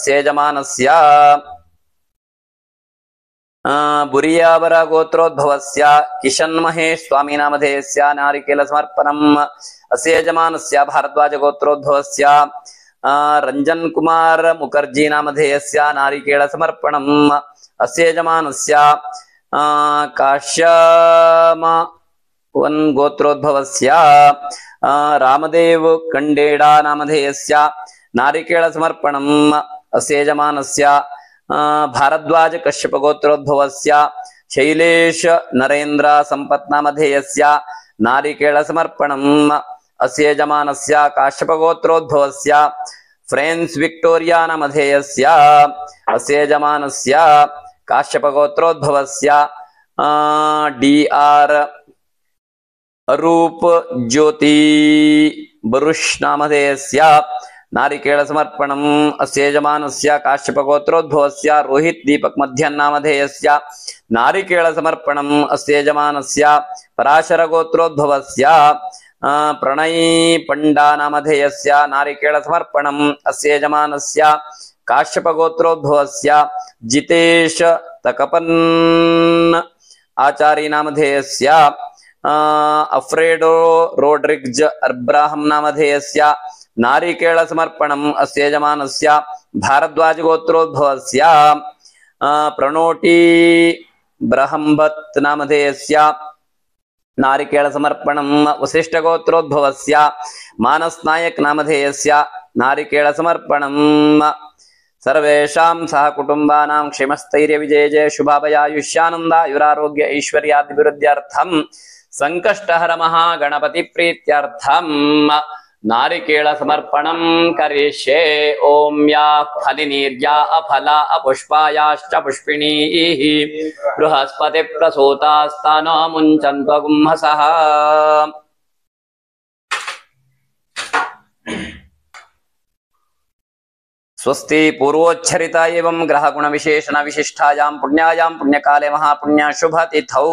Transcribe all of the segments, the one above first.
ಸೇಜಮಾನಸ್ಯ ಬುರಿಯಾವರ ಗೋತ್ರೋದ್ಭವಸ್ಯ ಕಿಶನ್ ಮಹೇಶ್ ಸ್ವಾಮಿ ನಾಮಧೇಯಸ್ಯ ನಾರಿಕೇಲ ಸಮರ್ಪಣಂ ಅಸ್ಯ ಯಜಮಾನಸ್ಯ ಭಾರದ್ವಾಜ ಗೋತ್ರೋದ್ಭವಸ್ಯ ರಂಜನ್ ಕುಮಾರ್ ಮುಖರ್ಜಿ ನಾಮಧೇಯಸ್ಯ ನಾರಿಕೇಳ ಸಮರ್ಪಣಂ ಅಸ್ಯ ಯಜಮಾನಸ್ಯ ಕಾಶ್ಯಮ ವನ್ ಗೋತ್ರೋದ್ಭವಸ್ಯ ರಾಮದೇವ್ ಕಂಡೇಡ ನಾಮಧೇಯಸ್ಯ ನಾರಿಕೇಳ ಸಮರ್ಪಣಂ ಅಸ್ಯ ಯಜಮಾನಸ್ಯ ಭಾರದ್ವಾಜ ಕಶ್ಯಪ ಗೋತ್ರೋದ್ಭವಸ್ಯ ಶೈಲೇಶ್ ನರೇಂದ್ರ ಸಂಪತ್ ನಾಮಧೇಯಸ್ಯ ನಾರಿಕೇಳ ಸಮರ್ಪಣಂ ಅಸ್ಯ ಯಜಮಾನಸ್ಯ ಕಾಶ್ಯಪ ಗೋತ್ರೋದ್ಭವಸ್ಯ ಫ್ರೆನ್ಸ್ ವಿಕ್ಟೋರಿಯಾ ನಾಮಧೇಯಸ್ಯ ಅಸ್ಯ ಯಜಮಾನಸ್ಯ ಕಾಶ್ಯಪ ಗೋತ್ರೋದ್ಭವಸ್ಯ ಡಿ.ಆರ್. ಅರೂಪ್ ಜ್ಯೋತಿ ಬರುಷ್ ನಾಮಧೇಯಸ್ಯ ನಾರಿಕೇಳ ಸಮರ್ಪಣಂ ಅಸ್ಯ ಯಜಮಾನಸ್ಯ ಕಾಶ್ಯಪ ಗೋತ್ರೋದ್ಭವಸ್ಯ ರೋಹಿತ್ ದೀಪಕ್ ಮಧ್ಯನ್ ನಾಮಧೇಯಸ್ಯ ನಾರಿಕೇಳ ಸಮರ್ಪಣಂ ಅಸ್ಯ ಯಜಮಾನಸ್ಯ ಪರಾಶರ ಗೋತ್ರೋದ್ಭವಸ್ಯ ಪ್ರಣಯ್ ಪಂಡಾ ನಾಮಧೇಯಸ್ಯ ನಾರಿಕೇಳ ಸಮರ್ಪಣಂ ಅಸ್ಯ ಯಜಮಾನಸ್ಯ ಕಾಶ್ಯಪ ಗೋತ್ರೋದ್ಭವಸ್ಯ ಜಿತೇಶ್ ತಕಪನ್ ಆಚಾರಿ ನಾಮಧೇಯಸ್ಯ ಅಫ್ರೆಡೋ ರೋಡ್ರಿಗ್ಜ್ ಅಬ್ರಾಹಂ ನಾಮಧೇಯಸ್ಯ ನಾರಿಕೇಳ ಸಮರ್ಪಣಂ ಅಸ್ಯ ಯಜಮಾನಸ್ಯ ಭಾರದ್ವಾಜ ಗೋತ್ರೋದ್ಭವಸ್ಯ ಪ್ರಣೋಟಿ ಬ್ರಹಂಭತ್ ನಾಮಧೇಯಸ್ಯ ನಾರಿಕೇಳ ಸಮರ್ಪಣಂ ವಸಿಷ್ಠ ಗೋತ್ರೋದ್ಭವಸ್ಯ ಮಾನಸ್ ನಾಯಕ್ ನಾಮಧೇಯಸ್ಯ ನಾರಿಕೇಳ ಸಮರ್ಪಣಂ ಸರ್ವೇಷಾಂ ಸಹ ಕುಟುಂಬಾನಾಂ ಕ್ಷೇಮಸ್ಥೈರ್ಯ ವಿಜಯ ಜಯ ಶುಭಾಭಯಾಯುಷ್ಯಾನಂದ ಆಯುರಾರೋಗ್ಯ ಐಶ್ವರ್ಯಾಭಿವೃದ್ಧ್ಯರ್ಥಂ ಸಂಕಷ್ಟಹರ ಮಹಾಗಣಪತಿ ಪ್ರೀತ್ಯರ್ಥಂ ನಾರಿಕೇಳ ಸಮರ್ಪಣಂ ಕರಿಷ್ಯೆ. ಓಂ ಯಾ ಫಲಿನೀರ್ಯಾ ಅಫಲ ಅಪುಷ್ಪಾಯಾಶ್ಚ ಪುಷ್ಪಿಣೀಃ ಬೃಹಸ್ಪತಿ ಪ್ರಸೂತಾಸ್ತಾನೋ ಮುಂಚನ್ತ್ವಗುಂಹಸಃ. ಸ್ವಸ್ತಿ ಪೂರ್ವೋಚ್ಛರಿತ ಏವಂ ಗ್ರಹ ಗುಣ ವಿಶೇಷಣ ವಿಶಿಷ್ಟಾಯಾಂ ಪುಣ್ಯಾಯಾಂ ಪುಣ್ಯಕಾಲೆ ಮಹಾಪುಣ್ಯ ಶುಭ ತಿಥೌ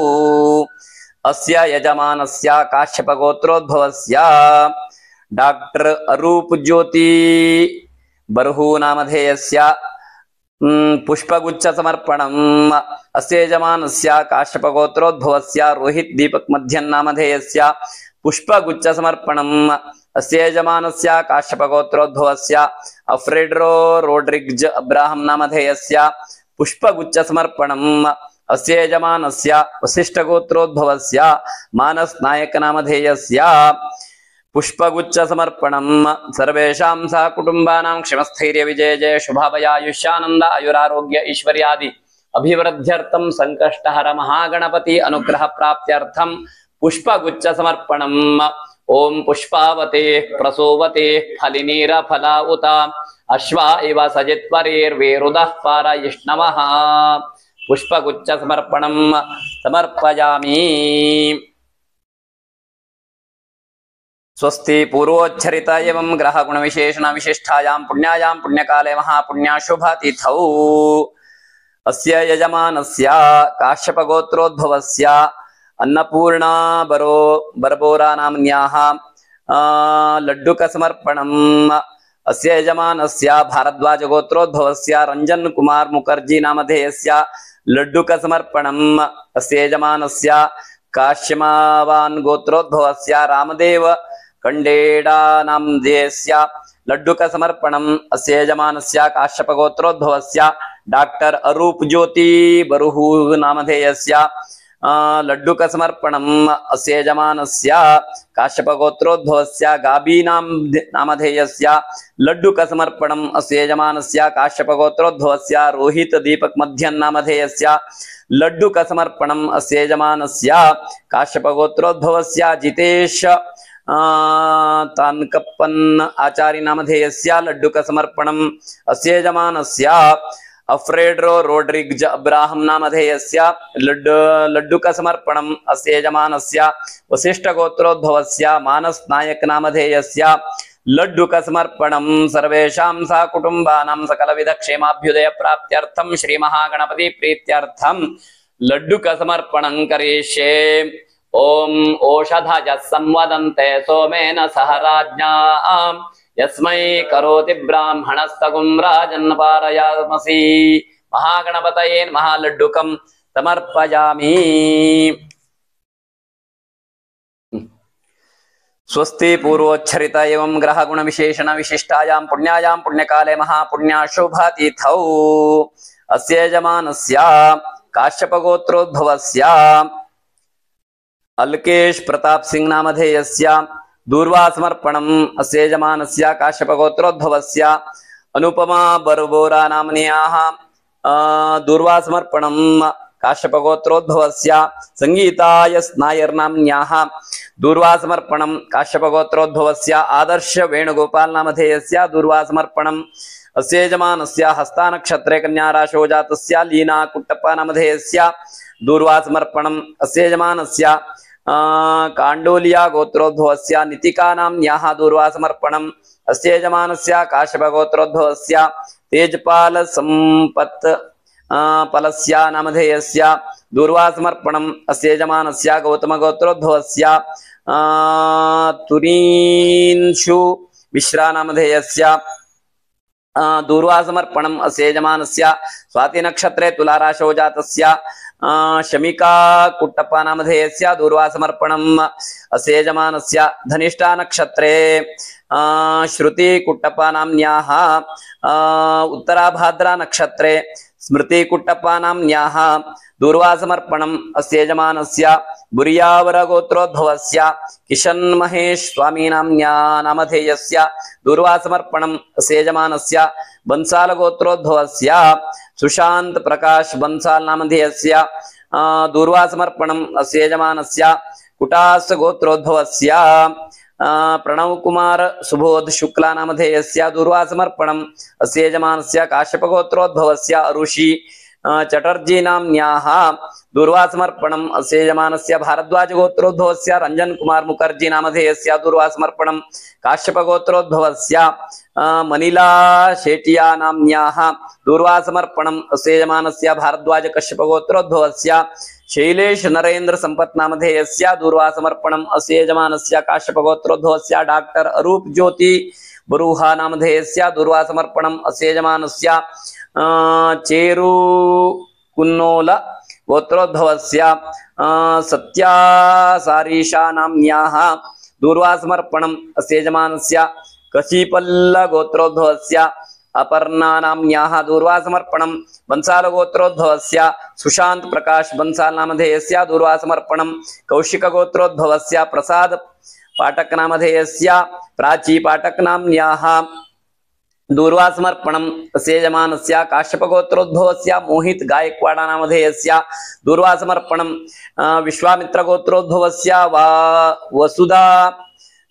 ಅಸ್ಯ ಯಜಮಾನಸ್ಯ ಕಾಶ್ಯಪ ಗೋತ್ರೋದ್ಭವಸ್ಯ ಡಾಕ್ಟರ್ ಅರೂಪ್ ಜ್ಯೋತಿ ಬರ್ಹು ನಾಮಧೇಯಸ್ಯ ಪುಷ್ಪಗುಚ್ಛ ಸಮರ್ಪಣಂ ಅಸ್ಯ ಯಜಮಾನಸ್ಯ ಕಾಶ್ಯಪ ಗೋತ್ರೋದ್ಭವಸ್ಯ ರೋಹಿತ್ ದೀಪಕ್ ಮಧ್ಯನ್ ನಾಮಧೇಯಸ್ಯ ಪುಷ್ಪಗುಚ್ಛ ಸಮರ್ಪಣಂ ಅಸ್ಯ ಯಜಮಾನಸ್ಯ ಕಾಶ್ಯಪ ಗೋತ್ರೋದ್ಭವಸ್ಯ ಅಫ್ರೆಡೋ ರೋಡ್ರಿಗ್ಜ್ ಅಬ್ರಾಹಂ ನಾಮಧೇಯಸ್ಯ ಪುಷ್ಪಗುಚ್ಛ ಸಮರ್ಪಣಂ ಅಸ್ಯ ಯಜಮಾನಸ್ಯ ವಸಿಷ್ಠ ಗೋತ್ರೋದ್ಭವಸ್ಯ ಮಾನಸ್ ನಾಯಕ ನಾಮಧೇಯಸ್ಯ ಪುಷ್ಪಗುಚ್ಛ ಸಮರ್ಪಣಂ ಸರ್ವೇಷಾಂ ಸಹ ಕುಟುಂಬಾನಾಂ ಕ್ಷೇಮಸ್ಥೈರ್ಯ ವಿಜಯ ಜಯ ಶುಭಾಭಯಾಯುಷ್ಯಾನಂದ ಆಯುರಾರೋಗ್ಯ ಐಶ್ವರ್ಯಾದಿ ಅಭಿವೃದ್ಧ್ಯರ್ಥಂ ಸಂಕಷ್ಟಹರ ಮಹಾಗಣಪತಿ ಅನುಗ್ರಹ ಪ್ರಾಪ್ತ್ಯರ್ಥಂ ಪುಷ್ಪಗುಚ್ಛ ಸಮರ್ಪಣಂ. ಓಂ ಪುಷ್ಪಾವತೆ ಪ್ರಸೋವತೆ ಫಲಿನೀರ ಫಲ ಉತ ಅಶ್ವ ಇವ ಸಜಿತ್ವರೇರ್ವೇರುದಃ ಪಾರಯಿಷ್ಣವಃ. ಪುಷ್ಪಗುಚ್ಛ ಸಮರ್ಪಣಂ ಸಮರ್ಪಯಾಮಿ. ಸ್ವಸ್ತಿ ಪೂರ್ವೋಚ್ಛರಿತ ಏವಂ ಗ್ರಹ ಗುಣ ವಿಶೇಷಣ ವಿಶಿಷ್ಟಾಯಾಂ ಪುಣ್ಯಾಯಾಂ ಪುಣ್ಯಕಾಲೆ ಮಹಾಪುಣ್ಯ ಶುಭ ತಿಥೌ ಅಸ್ಯ ಯಜಮಾನಸ್ಯ ಕಾಶ್ಯಪ ಗೋತ್ರೋದ್ಭವಸ್ಯ ಅನ್ನಪೂರ್ಣಾ ಬರ್ಬೋರಾ ನಾಮ್ನ್ಯಾಃ ಲಡ್ಡುಕ ಸಮರ್ಪಣಂ ಅಸ್ಯ ಯಜಮಾನಸ್ಯ ಭಾರದ್ವಾಜ ಗೋತ್ರೋದ್ಭವಸ್ಯ ರಂಜನ್ ಕುಮಾರ್ ಮುಖರ್ಜಿ ನಾಮಧೇಯಸ್ಯ ಲಡ್ಡುಕ ಸಮರ್ಪಣಂ ಅಸ್ಯ ಯಜಮಾನಸ್ಯ ಕಾಶ್ಯಮಾವಾನ್ ಗೋತ್ರೋದ್ಭವಸ್ಯ ರಾಮದೇವ ಕಂಡೇಡಾ ನಾಮಧೇಯಸ್ಯ ಲಡ್ಡುಕ ಸಮರ್ಪಣಂ ಅಸ್ಯ ಯಜಮಾನಸ್ಯ ಕಾಶ್ಯಪ ಗೋತ್ರೋದ್ಭವಸ್ಯ ಡಾಕ್ಟರ್ ಅರೂಪ್ ಜ್ಯೋತಿ ಬರುಹು ನಾಮಧೇಯಸ್ಯ ಲಡ್ಡುಕ ಸಮರ್ಪಣಂ ಅಸ್ಯ ಯಜಮಾನಸ್ಯ ಕಾಶ್ಯಪ ಗೋತ್ರೋದ್ಭವಸ್ಯ ಗಾಬಿ ನಾಮಧೇಯಸ್ಯ ಲಡ್ಡುಕ ಸಮರ್ಪಣಂ ಅಸ್ಯ ಯಜಮಾನಸ್ಯ ಕಾಶ್ಯಪ ಗೋತ್ರೋದ್ಭವಸ್ಯ ರೋಹಿತ್ ದೀಪಕ್ ಮಧ್ಯನ್ ನಾಮಧೇಯಸ್ಯ ಲಡ್ಡುಕ ಸಮರ್ಪಣಂ ಅಸ್ಯ ಯಜಮಾನಸ್ಯ ಕಾಶ್ಯಪ ಗೋತ್ರೋದ್ಭವಸ್ಯ ಜಿತೇಶ್ ತಾನ್ಕಪ್ಪನ್ ಆಚಾರಿ ನಾಮಧೇಯಸ್ಯ ಲಡ್ಡುಕ ಸಮರ್ಪಣಂ ಅಸ್ಯ ಯಜಮಾನಸ್ಯ ಅಫ್ರೆಡೋ ರೋಡ್ರಿಗ್ಜ್ ಅಬ್ರಾಹಂ ನಾಮಧೇಯಸ್ಯ ಲಡ್ಡುಕ ಸಮರ್ಪಣಂ ಅಸ್ಯ ಯಜಮಾನಸ್ಯ ವಸಿಷ್ಠ ಗೋತ್ರೋದ್ಭವಸ್ಯ ಮಾನಸ್ ನಾಯಕ್ ನಾಮಧೇಯಸ್ಯ ಲಡ್ಡುಕ ಸಮರ್ಪಣಂ ಸರ್ವೇಷಾಂ ಸಹ ಕುಟುಂಬಾನಾಂ ಸಕಲವಿಧ ಕ್ಷೇಮಾಭ್ಯುದಯ ಪ್ರಾಪ್ತ್ಯರ್ಥಂ ಶ್ರೀ ಮಹಾಗಣಪತಿ ಪ್ರೀತ್ಯರ್ಥಂ ಲಡ್ಡುಕ ಸಮರ್ಪಣಂ ಕರಿಷ್ಯೆ. ಓಂ ಓಷಧಜ ಸಂವದಂತೆ ಸೋಮೇನ ಸಹ ರಾಜ್ಞಾಂ यस्मै करोति ब्राह्मणस्तगुं राजन् पारयामसि महागणपतये महालड्डुकं समर्पयामि। स्वस्ति पूर्वोच्छरित एवं ग्रह गुण विशेषण विशिष्टायां पुण्यायां पुण्यकाले महापुण्याशुभतिथौ अस्य यजमानस्य काश्यपगोत्रोद्भवस्य अल्केश प्रताप सिंह नामधेयस्य दूर्वा समर्पणम् अस्य यजमानस्य काश्यपगोत्रोद्भवस्य अनुपमा बरबोरा नाम्न्याः दूर्वा समर्पणम् काश्यपगोत्रोद्भवस्य संगीताय स्नायर नाम्न्याः दूर्वा समर्पणम् काश्यपगोत्रोद्भवस्य आदर्श वेणुगोपाल नामधेयस्य दूर्वा समर्पणम् अस्य यजमानस्य हस्तानक्षत्रे कन्याराशौ जातस्य लीना कुट्टप्पा नामधेयस्य दूर्वा समर्पणम् अस्य यजमानस्य काण्डोलिया गोत्रोद्भवस्य नितिका नाम्न्याः दूर्वा समर्पणम् अस्य यजमानस्य काश्यपगोत्रोद्भवस्य तेजपाल संपत् पलस्य नामधेयस्य दूर्वा समर्पणम् अस्य यजमानस्य गौतमगोत्रोद्भवस्य तुरींशु मिश्रा नामधेयस्य दूर्वा समर्पणम् अस्य यजमानस्य स्वाति नक्षत्रे तुलाराशौ जातस्य शमिका कुट्टप्पा नामधेयस्य दूर्वा समर्पणम् अस्य यजमानस्य धनिष्ठा नक्षत्रे श्रुति कुट्टप्पा नाम्न्याः उत्तराभाद्रा नक्षत्रे स्मृति कुट्टप्पा नाम्न्याः दूर्वा समर्पणम् अस्य यजमानस्य बुरियावर गोत्रोद्भवस्य किशन महेश स्वामी नामधेयस्य दूर्वा समर्पणम् अस्य यजमानस्य बंसाल गोत्रोद्भवस्य सुशांत प्रकाश बंसाल नामधेयस्य दूर्वा समर्पणम् अस्य यजमानस्य कुटास गोत्रोद्भवस्य प्रणव कुमार सुबोध शुक्ला नामधेयस्य दूर्वा समर्पणम् अस्य यजमानस्य काश्यपगोत्रोद्भवस्य ऋषि चटर्जी नाम्न्याः दूर्वा समर्पणम् अस्य यजमानस्य भारद्वाज गोत्रोद्भवस्य रंजन कुमार मुखर्जी नामधेयस्य दूर्वा समर्पणम् काश्यपगोत्रोद्भवस्य मनीला शेटिया नाम्न्याः दूर्वा समर्पणम् अस्य यजमानस्य भारद्वाज कश्यपगोत्रोद्भवस्य शैलेश नरेंद्र संपत् नामधेयस्य दूर्वा समर्पणम् अस्य यजमानस्य काश्यपगोत्रोद्भवस्य डॉक्टर अरूप ज्योति बरूहा नामधेयस्य दूर्वा समर्पणम् अस्य यजमानस्य चेरू कुन्नोल गोत्रोद्भवस्य सत्या सारीषा नाम्न्याः दूर्वा समर्पणम् अस्य यजमानस्य कशीपल्ल गोत्रोद्भवस्य अपर्णा नाम्न्याः दूर्वा समर्पणम् बंसाल गोत्रोद्भवस्य सुशांत प्रकाश बंसाल नामधेयस्य दूर्वा समर्पणम् कौशिक गोत्रोद्भवस्य प्रसाद पाठक नामधेयस्य प्राची पाठक नाम्न्याः दूर्वा समर्पणम् अस्य यजमानस्य काश्यपगोत्रोद्भवस्य मोहित गायकवाड़ नामधेयस्य दूर्वा समर्पणम् विश्वामित्र गोत्रोद्भवस्य वसुधा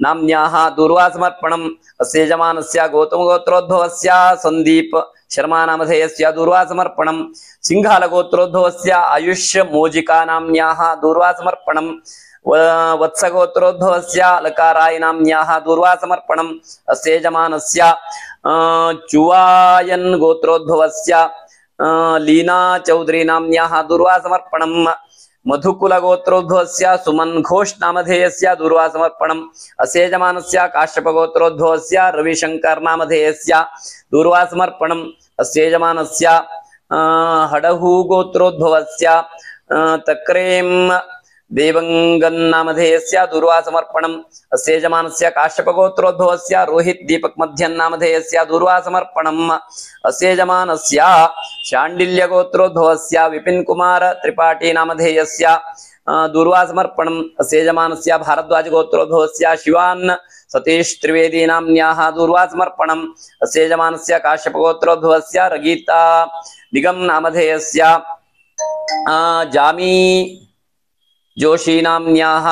नाम्न्याः दूर्वा समर्पणम् अस्य यजमानस्य गौतम गोत्रोद्भवस्य संदीप शर्मा नामधेयस्य दूर्वा समर्पणम् सिंहाल गोत्रोद्भवस्य आयुष्य मोजिका नाम्न्याः दूर्वा समर्पणम् वत्स गोत्रोद्भवस्य अलकाराय नाम्न्याः दूर्वा समर्पणम् अस्य यजमानस्य चुवायन गोत्रोद्भवस्य लीना चौधरी नाम्न्याः दूर्वा समर्पणम् मधुकुल गोत्रोद्भवस्य सुमन घोष नामधेयस्य दूर्वा समर्पणम् अस्य यजमानस्य काश्यप गोत्रोद्भवस्य रविशंकर नामधेयस्य दूर्वा समर्पणम् अस्य यजमानस्य हडहु गोत्रोद्भवस्य तक्रेम देवंगन नामधेयस्य दूर्वा समर्पणम् अस्य यजमानस्य काश्यप गोत्रोद्भवस्य रोहित दीपक मध्यन नामधेयस्य दूर्वा समर्पणम् अस्य यजमानस्य शाण्डिल्य गोत्रोद्भवस्य विपिन कुमार त्रिपाठी नामधेयस्य दूर्वा समर्पणम् अस्य यजमानस्य भारद्वाज गोत्रोद्भवस्य शिवान सतीश त्रिवेदी नाम्न्याः दूर्वा समर्पणम् अस्य यजमानस्य काश्यप गोत्रोद्भवस्य रगीता निगम नामधेयस्य जामी जोशी नाम्न्याः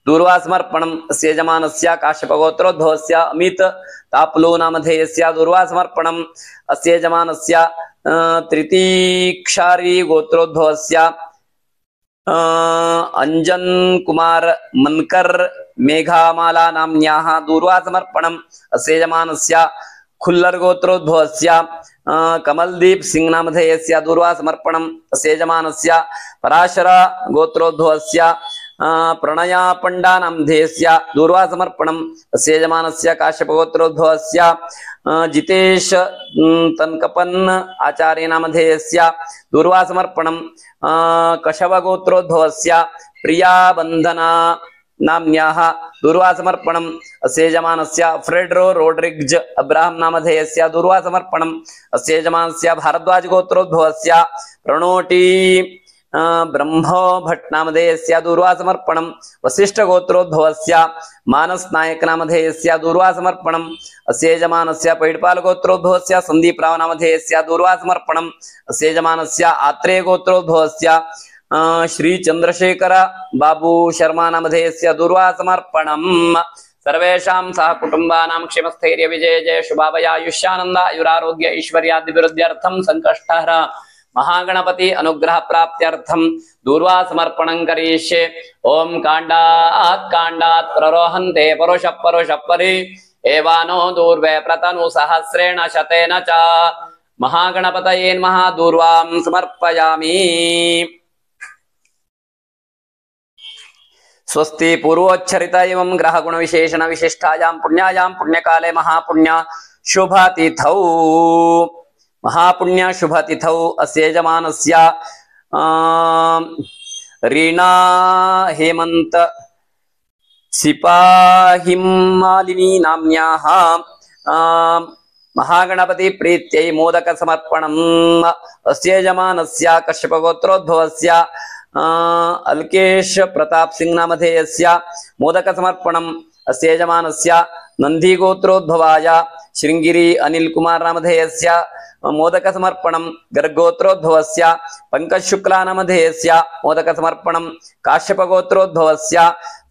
दूर्वा समर्पणम् अस्य यजमानस्य काश्यप गोत्रोद्भवस्य अमित तापलो नामधेयस्य दूर्वा समर्पणम् अस्य यजमानस्य तृतीक्षारी गोत्रोद्भवस्य अंजन कुमार मनकर मेघामाला नाम्न्याः दूर्वा समर्पणम् अस्य यजमानस्य खुल्लर गोत्रोद्भवस्य कमलदीप सिंह नामधेयस्य दूर्वा समर्पणम् अस्य यजमानस्य पराशर गोत्रोद्भवस्य प्रणया पंडानामधेयस्य दूर्वासमर्पणम् अस्य यजमानस्य काश्यपगोत्रोद्भवस्य जितेश तन्कपन् आचार्यनामधेयस्य दूर्वासमर्पणम् कशवगोत्रोद्भवस्य प्रिया बंधना नाम्न्याः दूर्वासमर्पणम् अस्य यजमानस्य फ्रेडरो रोड्रिग्ज अब्राहम नामधेयस्य दूर्वासमर्पणम् अस्य यजमानस्य भारद्वाज गोत्रोद्भवस्य प्रणोटी ब्रह्मो भट्ट नामधेयस्य दूर्वासमर्पणम् वसिष्ठ गोत्रोद्भवस्य मानस नायक नामधेयस्य दूर्वासमर्पणम् अस्य यजमानस्य पैडपाल गोत्रोद्भवस्य संदीप राव नामधेयस्य दूर्वासमर्पणम् अस्य यजमानस्य आत्रेय गोत्रोद्भवस्य श्री चंद्रशेखर बाबू शर्मा नामधेयस्य दूर्वासमर्पणम् सर्वेषां सह कुटुंबानां क्षेमस्थैर्य विजय जय शुभाभयायुष्यानंद आयुरारोग्य ऐश्वर्यादिवृद्ध्यर्थं संकष्टहर महागणपति अनुग्रह प्राप्त्यर्थं दूर्वासमर्पणं करिष्ये। ओम कांडात् प्ररोहन्ते परुष परि एवानो दूर्वे प्रतनु सहस्रेण शतेन च महागणपतये नमः। दूर्वां समर्पयामि। स्वस्ति पूर्वोच्चरित एवं ग्रह गुण विशेषण विशिष्टायां पुण्यायां पुण्यकाले महापुण्य शुभतिथौ अस्य यजमानस्य रीना हेमंत सिपाहिमालिनी नाम्न्याः महागणपति प्रीत्यै मोदक समर्पणम् अस्य यजमानस्य कश्यपगोत्रोद्भवस्य अल्केश प्रताप सिंह नामधेयस्य मोदक समर्पणम् अस्य यजमानस्य नंदी गोत्रोद्भवाय श्रृंगिरी अनिल कुमार नामधेयस्य मोदक समर्पणम् गर्गोत्रोद्भवस्य पंकज शुक्ला नामधेयस्य मोदक समर्पणम् काश्यप गोत्रोद्भवस्य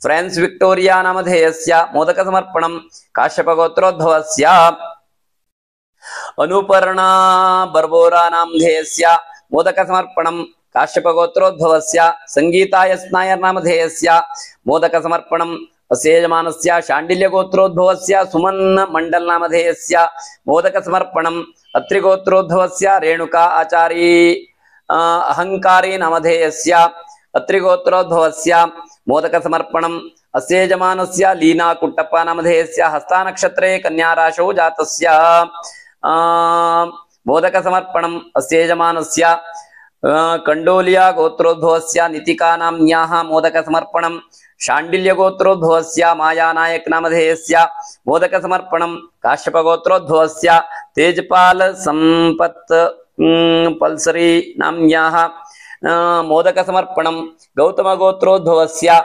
फ्रांस विक्टोरिया नामधेयस्य मोदक समर्पणम् काश्यप गोत्रोद्भवस्य अनुपर्णा बर्बोरा नामधेयस्य मोदक समर्पणम् काश्यप गोत्रोद्भवस्य संगीता एस नायर नामधेयस्य मोदक समर्पणम् अस्य यजमानस्य शाण्डिल्य गोत्रोद्भवस्य सुमन मंडल नामधेयस्य मोदक समर्पणम् अत्रि गोत्रोद्भवस्य रेणुका आचारी अहंकारी नामधेयस्य अत्रि गोत्रोद्भवस्य मोदक समर्पणम् अस्य यजमानस्य लीना कुट्टप्प नामधेयस्य हस्ता नक्षत्रे कन्या राशौ जातस्य मोदक समर्पणम् अस्य यजमानस्य कंडोलिया गोत्रोद्भवस्य नितिका नाम्न्याः मोदक समर्पणम् शाण्डिल्य गोत्रोद्भवस्य माया नायक नामधेयस्य मोदक समर्पणम् काश्यप गोत्रोद्भवस्य तेजपाल संपत् पल्सरी नाम्न्याः मोदक समर्पणम् गौतम गोत्रोद्भवस्य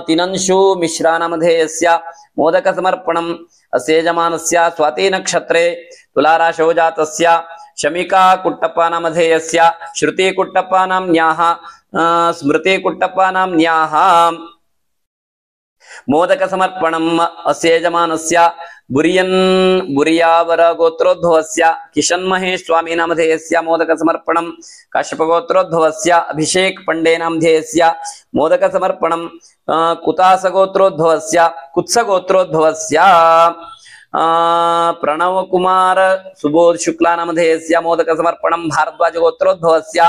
तिनंशु मिश्रा नामधेयस्य मोदक समर्पणम् अस्य यजमानस्य स्वाति नक्षत्रे तुलाराशौ जातस्य शमिका कुट्टप्प नामधेयस्य श्रुति कुट्टप्प नाम्न्याः स्मृति कुट्टप्प नाम्न्याः मोदक समर्पणम् अस्य यजमानस्य बुरियावर गोत्रोद्भवस्य किशन महेश स्वामी नामधेयस्य मोदक समर्पणम् काश्यप गोत्रोद्भवस्य अभिषेक पंडे नामधेयस्य मोदक समर्पणम् कुतास गोत्रोद्भवस्य कुत्स गोत्रोद्भवस्य प्रणव कुमार सुबोध शुक्ला नामधेयस्य मोदक समर्पणम् भारद्वाज गोत्रोद्भवस्य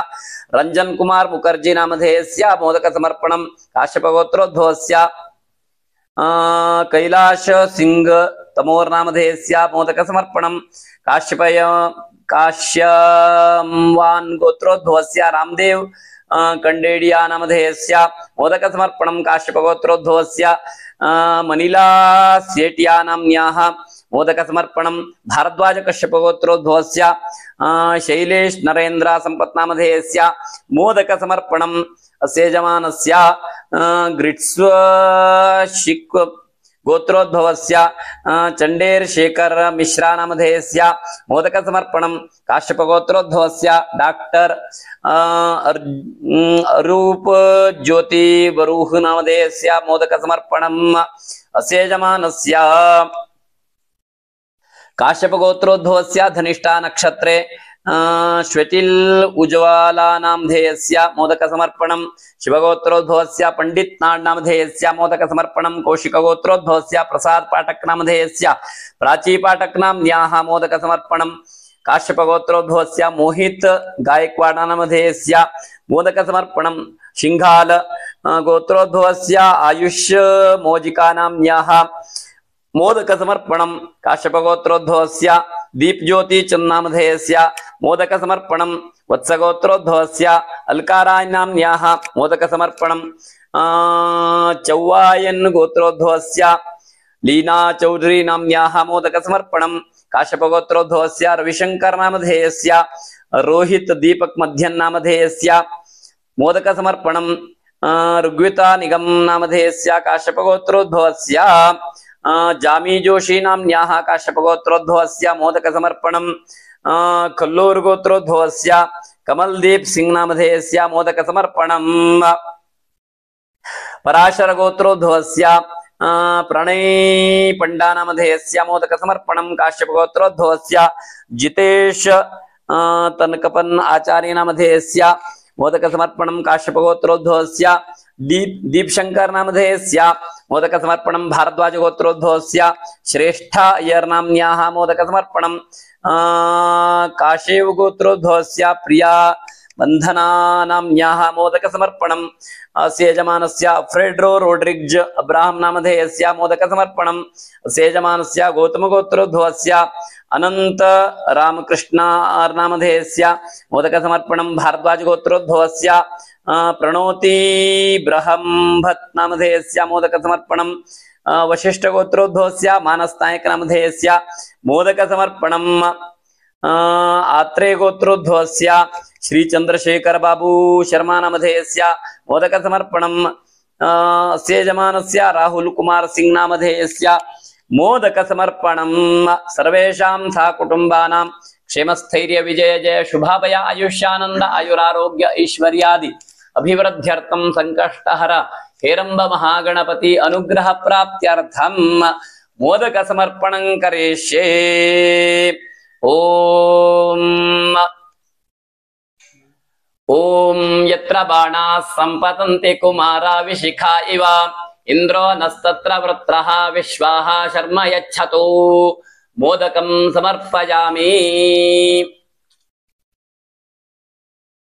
रंजन कुमार मुखर्जी नामधेयस्य मोदक समर्पणम् काश्यप गोत्रोद्भवस्य कैलाश सिंह तमोर नामधेयस्य मोदक समर्पणम् काश्यवान गोत्रोद्भवस्य रामदेव कंडेडिया नामधेयस्य मोदक समर्पणम् काश्यप गोत्रोद्भवस्य मनीला सेटिया नाम्न्याः मोदक समर्पणम् भारद्वाज कश्यप गोत्रोद्भवस्य शैलेश नरेंद्र संपत् नामधेयस्य मोदक समर्पणम् अस्य यजमानस्य ग्रिट्स्वशिक् गोत्रोद्भवस्य चंडेर शेखर मिश्रा नामधेयस्य मोदक समर्पणम् काश्यप गोत्रोद्भवस्य डॉक्टर अरूप ज्योति बरूह नामधेयस्य मोदक समर्पणम् अस्य यजमानस्य काश्यप गोत्रोद्भवस्य धनिष्ठा नक्षत्रे श्वेतिल उज्ज्वला नामधेयस्य मोदक समर्पणम् शिवगोत्रोद्भवस्य पंडित नाड नामधेयस्य मोदक समर्पणम् कौशिक गोत्रोद्भवस्य प्रसाद पाठक नामधेयस्य प्राची पाठक नाम्न्याः मोदक समर्पणम् काश्यपगोत्रोद्भवस्य मोहित गायकवाड नामधेयस्य मोदकसमर्पणं शिंघाल गोत्रोद्भवस्य आयुष मोजिका नाम्न्याः मोदकसमर्पणं काश्यपगोत्रोद्भवस्य दीपज्योति चन्नामधेयस्य मोदकसमर्पणं वत्सगोत्रोद्भवस्य अलकाराय नाम्न्याः मोदकसमर्पणं चौवायन गोत्रोद्भवस्य लीना चौधरी नाम्न्याः मोदकसमर्पणं काश्यपगोत्रोद्भवस्य रविशंकर नामधेयस्य रोहित दीपक मध्यन नामधेयस्य मोदकसमर्पणं ऋग्विता निगम नामधेयस्य काश्यपगोत्रोद्भवस्य जामी जोशी नाम्न्याः काश्यपगोत्रोद्भवस्य मोदकसमर्पणं कल्लूर गोत्रोद्भवस्य कमलदीप सिंह नामधेयस्य मोदकसमर्पणं पराशर गोत्रोद्भवस्य प्रणय पंडा नामधेयस्य मोदकसमर्पणं काश्यपगोत्रोद्भवस्य जितेश तनकपन आचार्य नामधेयस्य मोदकसमर्पणं काश्यपगोत्रोद्भवस्य दीपशंकर नामधेयस्य मोदकसमर्पणं भारद्वाज गोत्रोद्भवस्य श्रेष्ठ अय्यर नाम्न्याः मोदकसमर्पणं काशेव गोत्रोद्भवस्य प्रिया बंधना नाम्न्याः मोदकसमर्पणं अस्य यजमानस्य फ्रेड्रो रोड्रिग्ज अब्राहम नामधेयस्य मोदकसमर्पणं अस्य यजमानस्य गौतम गोत्रोद्भवस्य अनंत रामकृष्ण नामधेयस्य मोदकसमर्पणं भारद्वाज गोत्रोद्भवस्य प्रणोति ब्रह्मभट्ट नामधेयस्य मोदकसमर्पणं वशिष्ठ गोत्रोद्भवस्य मानस नायक नामधेयस्य मोदकसमर्पणं आत्रेय गोत्रोद्भवस्य श्री चंद्रशेखर बाबू शर्मा नामधेयस्य मोदकसमर्पणं अस्य यजमानस्य राहुल कुमार सिंह नामधेयस्य मोदकसमर्पणं सर्वेषां सहकुटुम्बानां क्षेमस्थैर्य विजय जय शुभाभय आयुष्यानंद आयुरारोग्य ऐश्वर्यादि अभिवृद्ध्यर्थं संकष्टहर हेरंब महागणपति अनुग्रह प्राप्त्यर्थं मोदकसमर्पणं करिष्ये। ओम यत्र बाणाः सम्पतन्ति कुमारा विशिखा इव इंद्रो नस्तत्र वृत्रः विश्वाः शर्म यच्छतु मोदकं समर्पयामि।